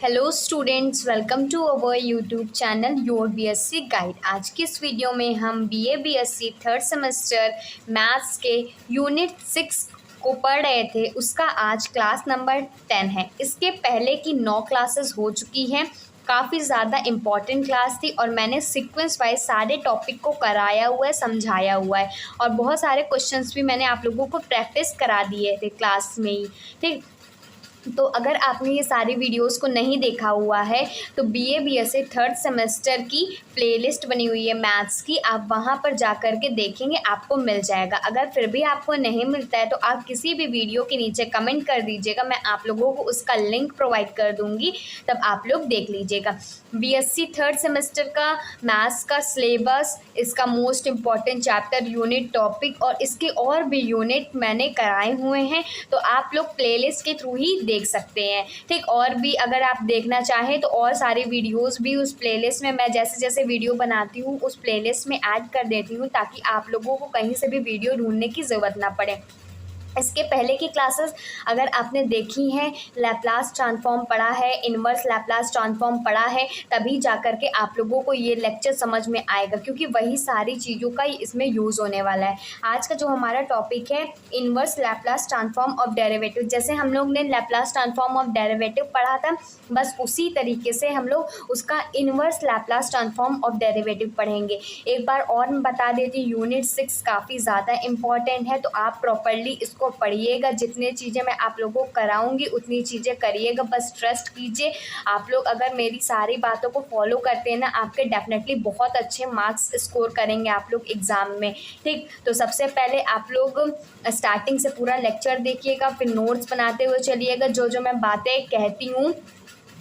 Hello students, welcome to our YouTube channel your BSc guide. आज की इस video में हम BA BSc third semester maths के यूनिट 6 को पढ़ रहे थे। उसका आज क्लास नंबर 10 है। इसके पहले की 9 क्लासेस हो चुकी हैं। काफ़ी ज़्यादा इम्पॉर्टेंट क्लास थी और मैंने सीक्वेंस वाइज सारे टॉपिक को कराया हुआ है, समझाया हुआ है और बहुत सारे क्वेश्चंस भी मैंने आप लोगों को प्रैक्टिस करा दिए थे क्लास में ही। ठीक, तो अगर आपने ये सारी वीडियोस को नहीं देखा हुआ है तो बीए बीएससी थर्ड सेमेस्टर की प्लेलिस्ट बनी हुई है मैथ्स की, आप वहाँ पर जा कर के देखेंगे, आपको मिल जाएगा। अगर फिर भी आपको नहीं मिलता है तो आप किसी भी वीडियो के नीचे कमेंट कर दीजिएगा, मैं आप लोगों को उसका लिंक प्रोवाइड कर दूँगी, तब आप लोग देख लीजिएगा। बीएससी थर्ड सेमेस्टर का मैथ्स का सिलेबस, इसका most important chapter, unit, topic और इसके और भी यूनिट मैंने कराए हुए हैं, तो आप लोग प्लेलिस्ट के थ्रू ही देख सकते हैं। ठीक, और भी अगर आप देखना चाहें तो और सारे वीडियोस भी उस प्लेलिस्ट में मैं जैसे जैसे वीडियो बनाती हूँ उस प्लेलिस्ट में ऐड कर देती हूँ, ताकि आप लोगों को कहीं से भी वीडियो ढूंढने की ज़रूरत ना पड़े। इसके पहले की क्लासेस अगर आपने देखी हैं, लैप्लास ट्रांसफॉर्म पढ़ा है, इन्वर्स लैप्लास ट्रांसफॉर्म पढ़ा है, तभी जाकर के आप लोगों को ये लेक्चर समझ में आएगा, क्योंकि वही सारी चीज़ों का इसमें यूज़ होने वाला है। आज का जो हमारा टॉपिक है inverse Laplace transform of derivative, जैसे हम लोग ने लैप्लास ट्रांसफॉर्म ऑफ डेरिवेटिव पढ़ा था, बस उसी तरीके से हम लोग उसका inverse Laplace transform of derivative पढ़ेंगे। एक बार और मैं बता देती हूँ, यूनिट 6 काफ़ी ज़्यादा इंपॉर्टेंट है, तो आप प्रॉपरली इसको पढ़िएगा। जितने चीज़ें मैं आप लोगों को कराऊंगी उतनी चीज़ें करिएगा, बस ट्रस्ट कीजिए। आप लोग अगर मेरी सारी बातों को फॉलो करते हैं ना, आपके डेफिनेटली बहुत अच्छे मार्क्स स्कोर करेंगे आप लोग एग्ज़ाम में। ठीक, तो सबसे पहले आप लोग स्टार्टिंग से पूरा लेक्चर देखिएगा, फिर नोट्स बनाते हुए चलिएगा। जो जो मैं बातें कहती हूँ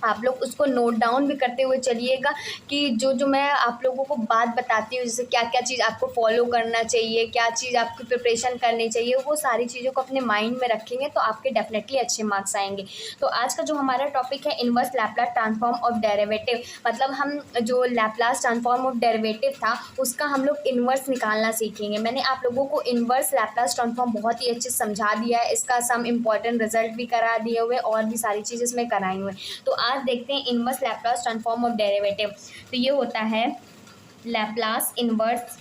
आप लोग उसको नोट डाउन भी करते हुए चलिएगा, कि जो जो मैं आप लोगों को बात बताती हूँ, जैसे क्या क्या चीज़ आपको फॉलो करना चाहिए, क्या चीज़ आपकी प्रिपरेशन करनी चाहिए, वो सारी चीज़ों को अपने माइंड में रखेंगे तो आपके डेफिनेटली अच्छे मार्क्स आएंगे। तो आज का जो हमारा टॉपिक है inverse Laplace transform of derivative, मतलब हम जो लैप्लास ट्रांसफॉर्म ऑफ डेरिवेटिव था उसका हम लोग इन्वर्स निकालना सीखेंगे। मैंने आप लोगों को इन्वर्स लैप्लास ट्रांसफॉर्म बहुत ही अच्छे से समझा दिया है, इसका सम इम्पॉर्टेंट रिजल्ट भी करा दिए हुए और भी सारी चीज़ें इसमें कराई हुए। तो आज देखते हैं inverse Laplace transform of derivative. तो ये होता है लैप्लास इन्वर्स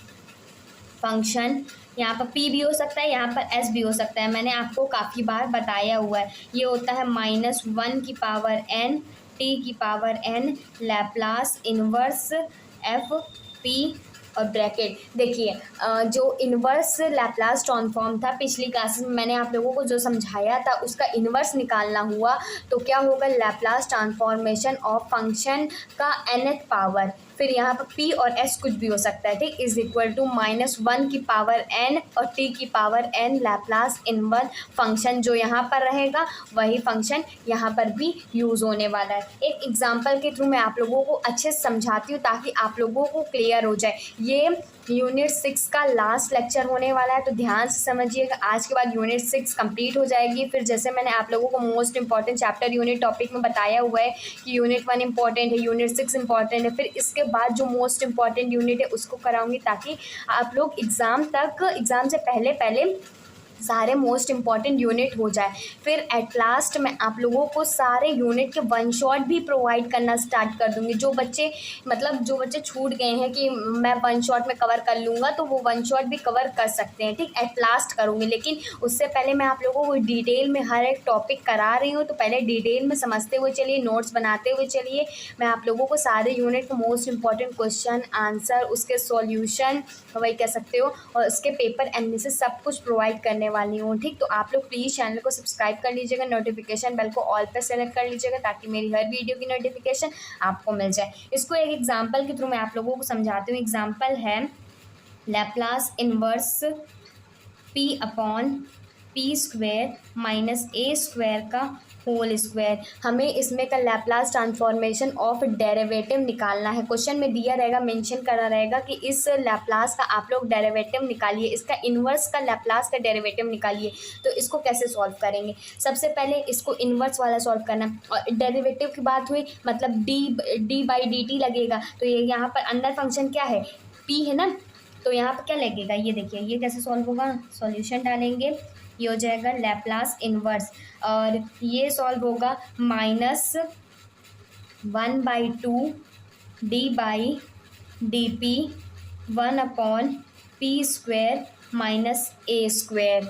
फंक्शन, यहाँ पर p भी हो सकता है, यहाँ पर s भी हो सकता है, मैंने आपको काफ़ी बार बताया हुआ है। ये होता है -1 की पावर n t की power n Laplace inverse f p और ब्रैकेट। देखिए जो इन्वर्स लैप्लास ट्रांसफॉर्म था पिछली क्लासेस में मैंने आप लोगों को जो समझाया था, उसका इन्वर्स निकालना हुआ तो क्या होगा, लैप्लास ट्रांसफॉर्मेशन ऑफ फंक्शन का nth पावर, फिर यहाँ पर p और s कुछ भी हो सकता है, ठीक, इज इक्वल टू -1 की पावर n और t की power n Laplace inverse function जो यहाँ पर रहेगा वही फंक्शन यहाँ पर भी यूज़ होने वाला है। एक एग्जांपल के थ्रू मैं आप लोगों को अच्छे से समझाती हूँ ताकि आप लोगों को क्लियर हो जाए। ये यूनिट 6 का लास्ट लेक्चर होने वाला है, तो ध्यान से समझिएगा। आज के बाद यूनिट 6 कंप्लीट हो जाएगी। फिर जैसे मैंने आप लोगों को most important chapter unit topic में बताया हुआ है कि यूनिट 1 इंपॉर्टेंट है, यूनिट 6 इंपॉर्टेंट है, फिर इसके बाद जो मोस्ट इंपॉर्टेंट यूनिट है उसको कराऊंगी, ताकि आप लोग एग्ज़ाम से पहले पहले सारे मोस्ट इंपॉर्टेंट यूनिट हो जाए। फिर एट लास्ट मैं आप लोगों को सारे यूनिट के वन शॉट भी प्रोवाइड करना स्टार्ट कर दूंगी। जो बच्चे छूट गए हैं कि मैं वन शॉट में कवर कर लूँगा, तो वो वन शॉट भी कवर कर सकते हैं, ठीक, एट लास्ट करूँगी। लेकिन उससे पहले मैं आप लोगों को डिटेल में हर एक टॉपिक करा रही हूँ, तो पहले डिटेल में समझते हुए चलिए, नोट्स बनाते हुए चलिए। मैं आप लोगों को सारे यूनिट के मोस्ट इंपॉर्टेंट क्वेश्चन आंसर, उसके सॉल्यूशन, वही कह सकते हो, और उसके पेपर एनालिसिस सब कुछ प्रोवाइड करने वाली हूँ, ठीक। तो आप लोग प्लीज़ चैनल को सब्सक्राइब कर लीजिएगा, नोटिफिकेशन बेल को ऑल पर सेलेक्ट कर लीजिएगा, ताकि मेरी हर वीडियो की नोटिफिकेशन आपको मिल जाए। इसको एक एग्जांपल के थ्रू मैं आप लोगों को समझाती हूँ। एग्जांपल है Laplace inverse p upon p square minus a square का होल स्क्वायर। हमें इसमें का लैप्लास ट्रांसफॉर्मेशन ऑफ डेरिवेटिव निकालना है। क्वेश्चन में दिया रहेगा, मेंशन करा रहेगा कि इस लैप्लास का आप लोग डेरिवेटिव निकालिए, इसका इन्वर्स का लैप्लास का डेरिवेटिव निकालिए। तो इसको कैसे सॉल्व करेंगे, सबसे पहले इसको इन्वर्स वाला सॉल्व करना, और डेरिवेटिव की बात हुई मतलब डी बाई डी टी लगेगा। तो ये यहाँ पर अंडर फंक्शन क्या है, p है ना, तो यहाँ पर क्या लगेगा, ये देखिए ये कैसे सॉल्व होगा, सॉल्यूशन डालेंगे, ये हो जाएगा लैप्लास इन्वर्स, और ये सॉल्व होगा 1/2 d/dp 1/p² माइनस a²।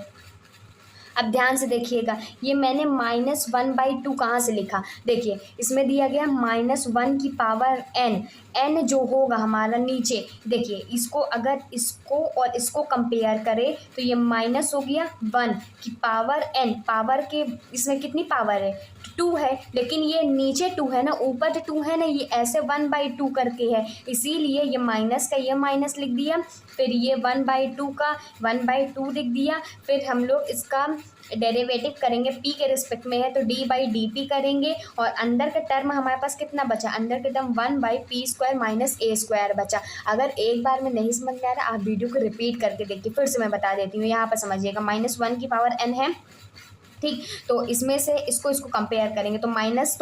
अब ध्यान से देखिएगा, ये मैंने -1/2 कहाँ से लिखा, देखिए इसमें दिया गया -1 की पावर n। n जो होगा हमारा नीचे, देखिए इसको अगर इसको और इसको कंपेयर करें तो ये माइनस हो गया 1 की पावर n। पावर के इसमें कितनी पावर है, 2 है, लेकिन ये नीचे 2 है ना, ऊपर 2 है ना, ये ऐसे 1/2 करके है, इसीलिए ये माइनस का ये माइनस लिख दिया, फिर ये 1/2 का 1/2 लिख दिया। फिर हम लोग इसका डेरिवेटिव करेंगे, p के रिस्पेक्ट में है तो d/dp करेंगे, और अंदर का टर्म हमारे पास कितना बचा, अंदर का टर्म 1/p² माइनस a² बचा। अगर एक बार में नहीं समझ में आ रहा, आप वीडियो को रिपीट करके देखिए, फिर से मैं बता देती हूँ, यहाँ पर समझिएगा -1 की पावर n है, ठीक, तो इसमें से इसको कंपेयर करेंगे तो माइनस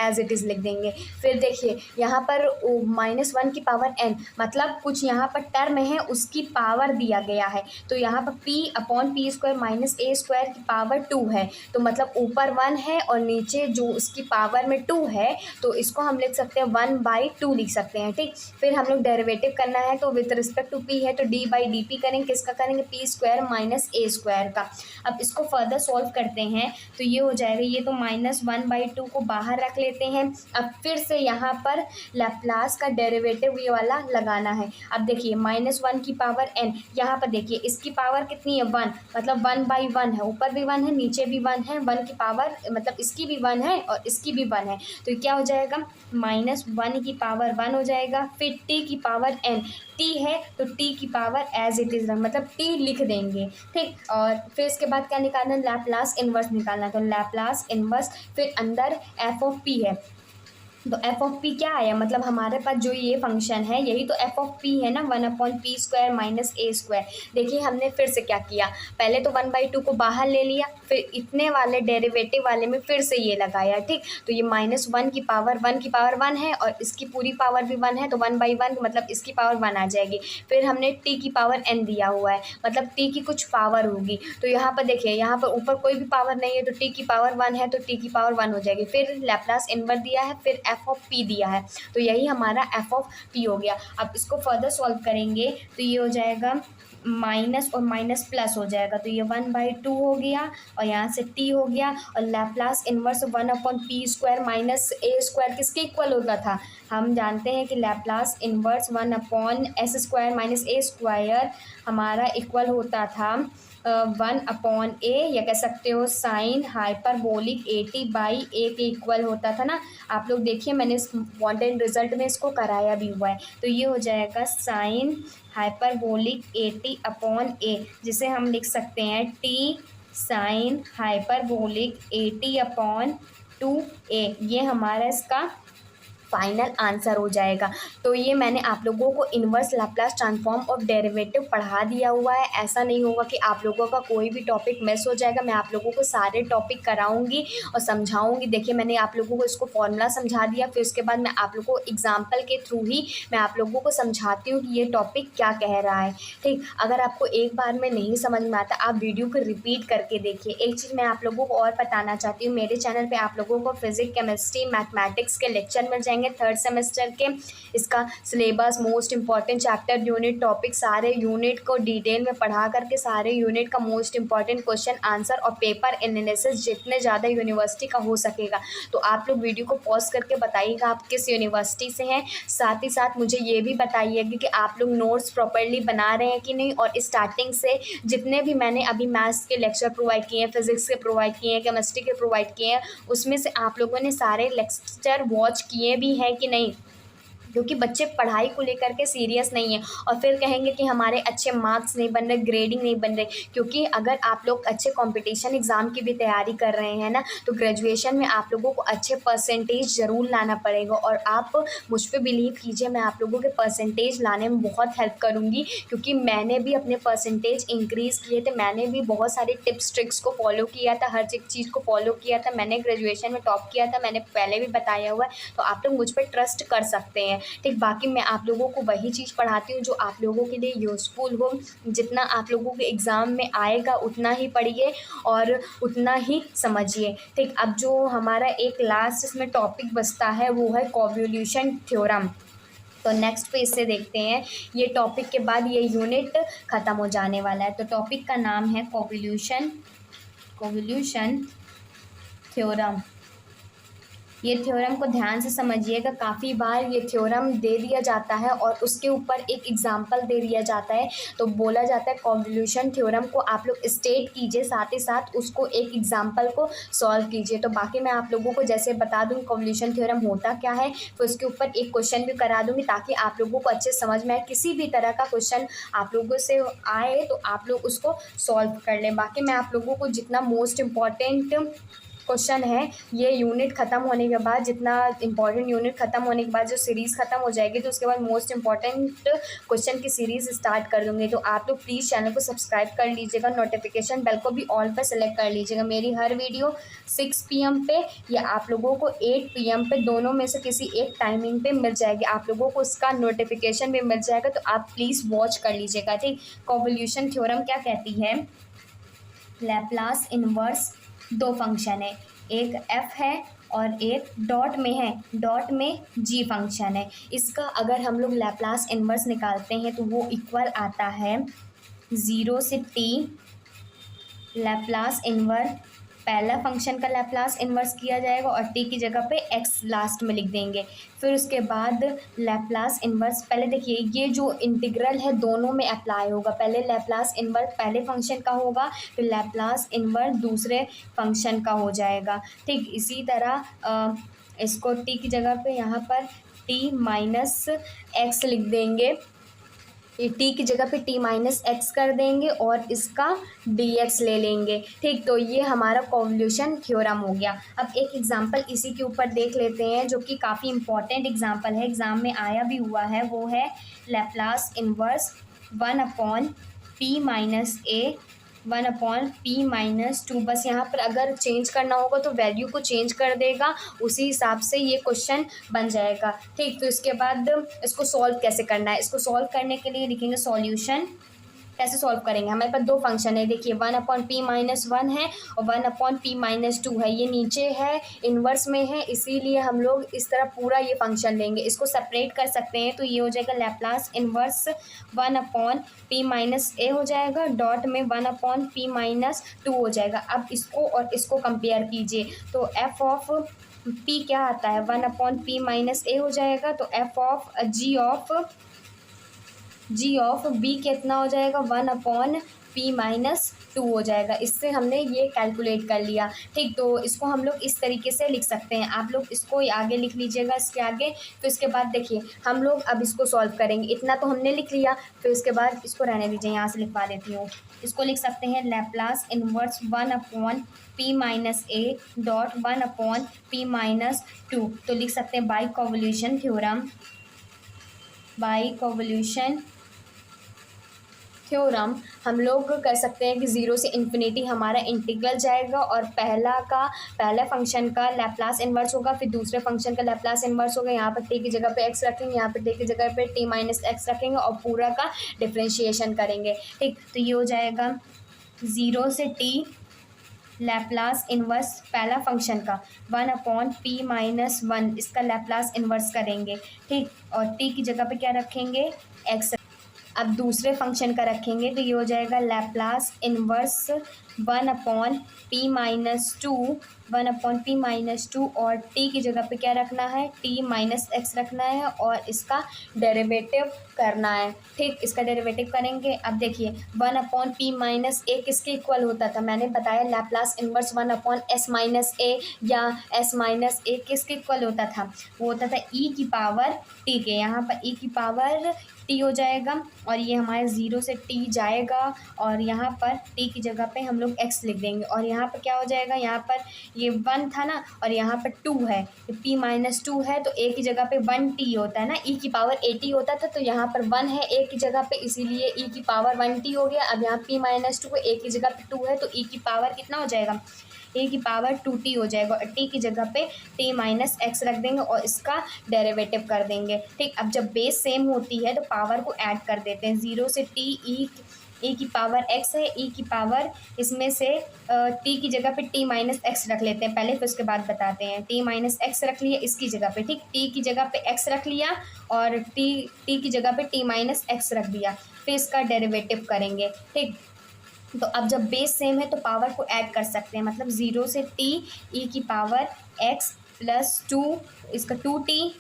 एज इट इज़ लिख देंगे। फिर देखिए यहाँ पर -1 की पावर n, मतलब कुछ यहाँ पर टर्म है उसकी पावर दिया गया है, तो यहाँ पर p/p² माइनस a² की पावर 2 है, तो मतलब ऊपर 1 है और नीचे जो उसकी पावर में 2 है, तो इसको हम लिख सकते हैं 1/2 लिख सकते हैं, ठीक। फिर हम लोग डेरिवेटिव करना है तो विद रिस्पेक्ट टू p है तो d/dp करेंगे, किसका करेंगे, p² माइनस a² का। अब इसको फर्दर सॉल्व करते हैं तो ये हो जाएगा, ये तो -1/2 को बाहर रख लेते हैं। अब फिर से यहाँ पर लैप्लास का डेरिवेटिव ये वाला लगाना है। अब देखिए -1 की पावर n, यहाँ पर देखिए इसकी पावर कितनी है, 1, मतलब 1/1 है, ऊपर भी 1 है नीचे भी 1 है, 1 की पावर मतलब इसकी भी 1 है और इसकी भी 1 है, तो क्या हो जाएगा, -1 की पावर 1 हो जाएगा। फिर t की पावर n, t है तो t की पावर एज इट इज़ मतलब t लिख देंगे, ठीक। और फिर इसके बाद क्या निकालना, लैप्लास इन्वर्स निकालना, तो लैप्लास इन्वर्स, फिर अंदर f(p) है, तो f(p) क्या आया, मतलब हमारे पास जो ये फंक्शन है यही तो f(p) है ना, 1/p² माइनस a²। देखिए हमने फिर से क्या किया, पहले तो 1/2 को बाहर ले लिया, फिर इतने वाले डेरिवेटिव वाले में फिर से ये लगाया, ठीक। तो ये -1 की पावर 1 है और इसकी पूरी पावर भी 1 है, तो 1/1 मतलब इसकी पावर 1 आ जाएगी। फिर हमने t की पावर n दिया हुआ है, मतलब t की कुछ पावर होगी, तो यहाँ पर देखिए यहाँ पर ऊपर कोई भी पावर नहीं है, तो t की पावर 1 है तो t की पावर 1 हो जाएगी। फिर लैप्लास इन्वर्स दिया है, फिर f(p) दिया है, तो यही हमारा f(p) हो गया। अब इसको फर्दर सॉल्व करेंगे तो ये हो जाएगा माइनस और माइनस प्लस हो जाएगा, तो ये 1/2 हो गया और यहाँ से t हो गया, और Laplace inverse 1/p² minus a² किसके इक्वल होता था, हम जानते हैं कि Laplace inverse 1/s² minus a² हमारा इक्वल होता था 1/a, या कह सकते हो साइन हाइपरबोलिक 80/a के इक्वल होता था ना। आप लोग देखिए मैंने इस वांटेड रिजल्ट में इसको कराया भी हुआ है, तो ये हो जाएगा साइन हाइपरबोलिक 80/a, जिसे हम लिख सकते हैं t साइन हाइपरबोलिक 80/2a, ये हमारा इसका फाइनल आंसर हो जाएगा। तो ये मैंने आप लोगों को inverse Laplace transform of derivative पढ़ा दिया हुआ है, ऐसा नहीं होगा कि आप लोगों का कोई भी टॉपिक मिस हो जाएगा, मैं आप लोगों को सारे टॉपिक कराऊंगी और समझाऊंगी। देखिए मैंने आप लोगों को इसको फॉर्मूला समझा दिया, फिर उसके बाद मैं आप लोगों को एग्जाम्पल के थ्रू ही मैं आप लोगों को समझाती हूँ कि ये टॉपिक क्या कह रहा है, ठीक। अगर आपको एक बार में नहीं समझ में आता, आप वीडियो को रिपीट करके देखिए। एक चीज़ मैं आप लोगों को और बताना चाहती हूँ, मेरे चैनल पर आप लोगों को फिजिक्स, केमिस्ट्री, मैथमेटिक्स के लेक्चर मिल जाएंगे 3rd सेमेस्टर के। इसका syllabus, most important chapter, unit, topic, सारे यूनिट को डिटेल में पढ़ा करके सारे यूनिट का मोस्ट इंपॉर्टेंट क्वेश्चन आंसर और पेपर एनालिसिस जितने ज़्यादा यूनिवर्सिटी का हो सकेगा। तो आप लोग वीडियो को पॉज करके बताइएगा आप किस यूनिवर्सिटी से हैं, साथ ही साथ मुझे ये भी बताइएगा कि आप लोग नोट्स प्रॉपरली बना रहे हैं कि नहीं, और स्टार्टिंग से जितने भी मैंने अभी मैथ्स के लेक्चर प्रोवाइड किए हैं, फिजिक्स के प्रोवाइड किए हैं, केमिस्ट्री के प्रोवाइड किए हैं, उसमें से आप लोगों ने सारे लेक्चर वॉच किए भी हैं कि नहीं, क्योंकि बच्चे पढ़ाई को लेकर के सीरियस नहीं है और फिर कहेंगे कि हमारे अच्छे मार्क्स नहीं बन रहे, ग्रेडिंग नहीं बन रही। क्योंकि अगर आप लोग अच्छे कंपटीशन एग्ज़ाम की भी तैयारी कर रहे हैं ना, तो ग्रेजुएशन में आप लोगों को अच्छे परसेंटेज ज़रूर लाना पड़ेगा, और आप मुझ पर बिलीव कीजिए, मैं आप लोगों के परसेंटेज लाने में बहुत हेल्प करूँगी, क्योंकि मैंने भी अपने परसेंटेज इंक्रीज़ किए थे, मैंने भी बहुत सारे टिप्स ट्रिक्स को फॉलो किया था, हर एक चीज़ को फॉलो किया था, मैंने ग्रेजुएशन में टॉप किया था, मैंने पहले भी बताया हुआ है, तो आप लोग मुझ पर ट्रस्ट कर सकते हैं। है। ठीक, बाकी मैं आप लोगों को वही चीज़ पढ़ाती हूँ जो आप लोगों के लिए यूज़फुल हो। जितना आप लोगों के एग्ज़ाम में आएगा उतना ही पढ़िए और उतना ही समझिए। ठीक, अब जो हमारा एक लास्ट इसमें टॉपिक बचता है वो है कॉन्वोल्यूशन थ्योरम। तो नेक्स्ट पेज से देखते हैं। ये टॉपिक के बाद ये यूनिट ख़त्म हो जाने वाला है। तो टॉपिक का नाम है कॉन्वोल्यूशन थ्योरम। ये थ्योरम को ध्यान से समझिएगा। काफ़ी बार ये थ्योरम दे दिया जाता है और उसके ऊपर एक एग्जाम्पल दे दिया जाता है। तो बोला जाता है कॉन्वोल्यूशन थ्योरम को आप लोग स्टेट कीजिए, साथ ही साथ उसको एक एग्जाम्पल को सॉल्व कीजिए। तो बाकी मैं आप लोगों को जैसे बता दूँ कॉन्वोल्यूशन थ्योरम होता क्या है, तो उसके ऊपर एक क्वेश्चन भी करा दूँगी ताकि आप लोगों को अच्छे समझ में आए। किसी भी तरह का क्वेश्चन आप लोगों से आए तो आप लोग उसको सॉल्व कर लें। बाकी मैं आप लोगों को जितना मोस्ट इम्पॉर्टेंट क्वेश्चन है ये यूनिट ख़त्म होने के बाद, जितना इंपॉर्टेंट यूनिट ख़त्म होने के बाद जो सीरीज़ ख़त्म हो जाएगी तो उसके बाद मोस्ट इंपॉर्टेंट क्वेश्चन की सीरीज़ स्टार्ट कर दूँगी। तो आप लोग प्लीज़ चैनल को सब्सक्राइब कर लीजिएगा, नोटिफिकेशन बेल को भी ऑल पर सेलेक्ट कर लीजिएगा। मेरी हर वीडियो 6 PM पे या आप लोगों को 8 PM पे, दोनों में से किसी एक टाइमिंग पे मिल जाएगी। आप लोगों को उसका नोटिफिकेशन भी मिल जाएगा, तो आप प्लीज़ वॉच कर लीजिएगा। ठीक, कॉन्वोल्यूशन थ्योरम क्या कहती है? लैप्लास इन्वर्स दो फंक्शन है, एक f है और एक डॉट में है, डॉट में g फंक्शन है। इसका अगर हम लोग लैप्लास इन्वर्स निकालते हैं तो वो इक्वल आता है 0 से t लैप्लास इन्वर्स, पहला फंक्शन का लैप्लास इन्वर्स किया जाएगा और t की जगह पे x लास्ट में लिख देंगे। फिर उसके बाद लैप्लास इन्वर्स, पहले देखिए ये जो इंटीग्रल है दोनों में अप्लाई होगा। पहले लैप्लास इन्वर्स पहले फंक्शन का होगा, फिर लैप्लास इन्वर्स दूसरे फंक्शन का हो जाएगा। ठीक, इसी तरह इसको t की जगह पे यहाँ पर t माइनस एक्स लिख देंगे, टी की जगह पे टी माइनस एक्स कर देंगे और इसका डी एक्स ले लेंगे। ठीक, तो ये हमारा कॉन्वोल्यूशन थ्योरम हो गया। अब एक एग्जांपल इसी के ऊपर देख लेते हैं जो कि काफ़ी इंपॉर्टेंट एग्जांपल है, एग्ज़ाम में आया भी हुआ है। वो है लैप्लास इन्वर्स 1/p माइनस ए 1/p माइनस 2। बस यहाँ पर अगर चेंज करना होगा तो वैल्यू को चेंज कर देगा, उसी हिसाब से ये क्वेश्चन बन जाएगा। ठीक, तो इसके बाद इसको सॉल्व कैसे करना है? इसको सॉल्व करने के लिए लिखेंगे सॉल्यूशन। कैसे सॉल्व करेंगे? हमारे पास दो फंक्शन है, देखिए 1/p माइनस 1 है और 1/p माइनस 2 है। ये नीचे है, इन्वर्स में है, इसीलिए हम लोग इस तरह पूरा ये फंक्शन लेंगे। इसको सेपरेट कर सकते हैं तो ये हो जाएगा लैप्लास इन्वर्स 1/p माइनस ए हो जाएगा, डॉट में 1/p माइनस 2 हो जाएगा। अब इसको और इसको कंपेयर कीजिए तो एफ ऑफ p क्या आता है? 1/p माइनस ए हो जाएगा। तो f of g of b कितना हो जाएगा? 1/p माइनस 2 हो जाएगा। इससे हमने ये कैलकुलेट कर लिया। ठीक, तो इसको हम लोग इस तरीके से लिख सकते हैं। आप लोग इसको आगे लिख लीजिएगा, इसके आगे। तो इसके बाद देखिए हम लोग अब इसको सॉल्व करेंगे। इतना तो हमने लिख लिया, फिर उसके बाद इसको रहने दीजिए, यहाँ से लिखवा देती हूँ। इसको लिख सकते हैं लैप्लास इन्वर्स 1/p माइनस ए डॉट 1/p माइनस 2। तो लिख सकते हैं बाई कॉन्वोल्यूशन थ्योरम हम लोग कर सकते हैं कि 0 से इन्फिनिटी हमारा इंटीग्रल जाएगा और पहला फंक्शन का लैप्लास इन्वर्स होगा, फिर दूसरे फंक्शन का लैप्लास इन्वर्स होगा। यहाँ पर t की जगह पे x रखेंगे, यहाँ पर t की जगह पे t माइनस एक्स रखेंगे और पूरा का डिफ्रेंशिएशन करेंगे। ठीक, तो ये हो जाएगा 0 से t लैप्लास इन्वर्स पहला फंक्शन का 1/p माइनस 1, इसका लैप्लास इन्वर्स करेंगे। ठीक, और t की जगह पे क्या रखेंगे? x। अब दूसरे फंक्शन का रखेंगे तो ये हो जाएगा लैप्लास इन्वर्स 1/p माइनस 2 और t की जगह पे क्या रखना है? t माइनस एक्स रखना है और इसका डेरिवेटिव करना है। ठीक, इसका डेरिवेटिव करेंगे। अब देखिए 1/p माइनस ए किसके इक्वल होता था? मैंने बताया लैप्लास इन्वर्स 1/s माइनस ए या s माइनस ए किसके इक्वल होता था? वो होता था e की पावर t के। यहाँ पर e की पावर t हो जाएगा और ये हमारे 0 से t जाएगा और यहाँ पर t की जगह पे हम लोग x लिख देंगे और यहाँ पर क्या हो जाएगा? यहाँ पर ये 1 था ना और यहाँ पर 2 है, p माइनस 2 है तो a की जगह पे 1t होता है ना, e की पावर 80 होता था तो यहाँ पर 1 है a की जगह पे, इसीलिए e की पावर 1t हो गया। अब यहाँ p माइनस 2 a की जगह पे 2 है तो e की पावर कितना हो जाएगा? e की पावर 2t हो जाएगा और t की जगह पे t माइनस एक्स रख देंगे और इसका डेरिवेटिव कर देंगे। ठीक, अब जब बेस सेम होती है तो पावर को ऐड कर देते हैं। 0 से t e की पावर x है, e की पावर इसमें से t की जगह पे t माइनस एक्स रख लेते हैं पहले, फिर उसके बाद बताते हैं। t माइनस एक्स रख लिया इसकी जगह पे, ठीक, t की जगह पे x रख लिया और t की जगह पे t माइनस एक्स रख दिया, फिर इसका डेरिवेटिव करेंगे। ठीक, तो अब जब बेस सेम है तो पावर को ऐड कर सकते हैं, मतलब 0 से t e की पावर x प्लस 2 इसका 2t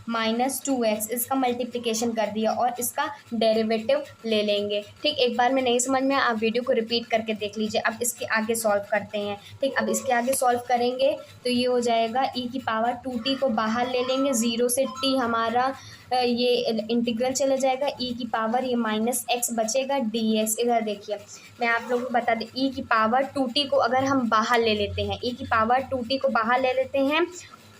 माइनस 2x इसका मल्टीप्लिकेशन कर दिया और इसका डेरिवेटिव ले लेंगे। ठीक, एक बार में नहीं समझ में आप वीडियो को रिपीट करके देख लीजिए। अब इसके आगे सॉल्व करते हैं। ठीक, अब इसके आगे सॉल्व करेंगे तो ये हो जाएगा e की पावर 2t को बाहर ले लेंगे, 0 से t हमारा ये इंटीग्रल चला जाएगा, e की पावर ये माइनस एक्स बचेगा dx। इधर देखिए मैं आप लोगों को बता दें, e की पावर 2t को अगर हम बाहर ले लेते हैं, e की पावर 2t को बाहर ले लेते हैं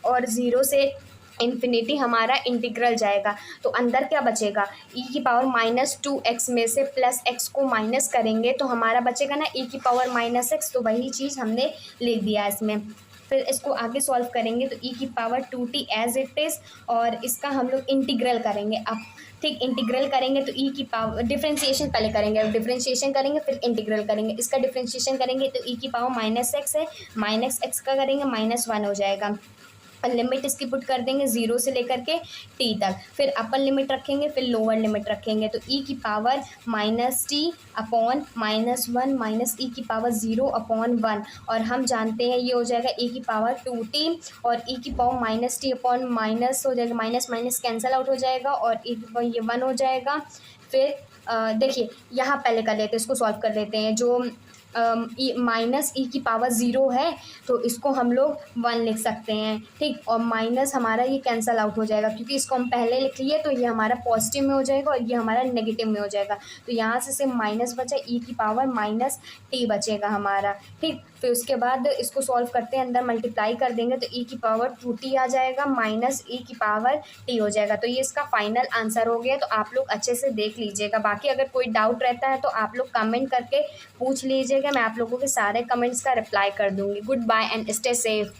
और 0 से इन्फिनिटी हमारा इंटीग्रल जाएगा, तो अंदर क्या बचेगा, e की पावर माइनस 2x में से प्लस x को माइनस करेंगे तो हमारा बचेगा ना e की पावर माइनस एक्स, तो वही चीज़ हमने लिख दिया इसमें। फिर इसको आगे सॉल्व करेंगे तो e की power 2t as it is और इसका हम लोग इंटीग्रल करेंगे अब। ठीक, इंटीग्रल करेंगे तो e की पावर डिफ्रेंशिएशन पहले करेंगे, अब डिफ्रेंशिएशन करेंगे फिर इंटीग्रल करेंगे। इसका डिफ्रेंशिएशन करेंगे तो e की पावर माइनस एक्स है, माइनस एक्स का करेंगे -1 हो जाएगा। लिमिट इसकी पुट कर देंगे 0 से लेकर के t तक, फिर अपर लिमिट रखेंगे फिर लोअर लिमिट रखेंगे, तो e की power minus T upon -1 minus e की पावर 0 अपॉन 1 और हम जानते हैं ये हो जाएगा e की पावर 2t और e की power minus T upon minus हो जाएगा, माइनस माइनस कैंसिल आउट हो जाएगा और e की पावर ये 1 हो जाएगा। फिर देखिए यहाँ पहले कर लेते हैं, इसको सॉल्व कर लेते हैं। जो माइनस e की पावर 0 है तो इसको हम लोग 1 लिख सकते हैं। ठीक, और माइनस हमारा ये कैंसिल आउट हो जाएगा क्योंकि इसको हम पहले लिख लिए, तो ये हमारा पॉजिटिव में हो जाएगा और ये हमारा नेगेटिव में हो जाएगा, तो यहाँ से सिर्फ माइनस बचा, e की पावर माइनस टी बचेगा हमारा। ठीक, फिर उसके बाद इसको सॉल्व करते हैं, अंदर मल्टीप्लाई कर देंगे तो e की पावर 2t आ जाएगा माइनस e की पावर t हो जाएगा, तो ये इसका फाइनल आंसर हो गया। तो आप लोग अच्छे से देख लीजिएगा, बाकी अगर कोई डाउट रहता है तो आप लोग कमेंट करके पूछ लीजिएगा, मैं आप लोगों के सारे कमेंट्स का रिप्लाई कर दूंगी। Good bye and stay safe.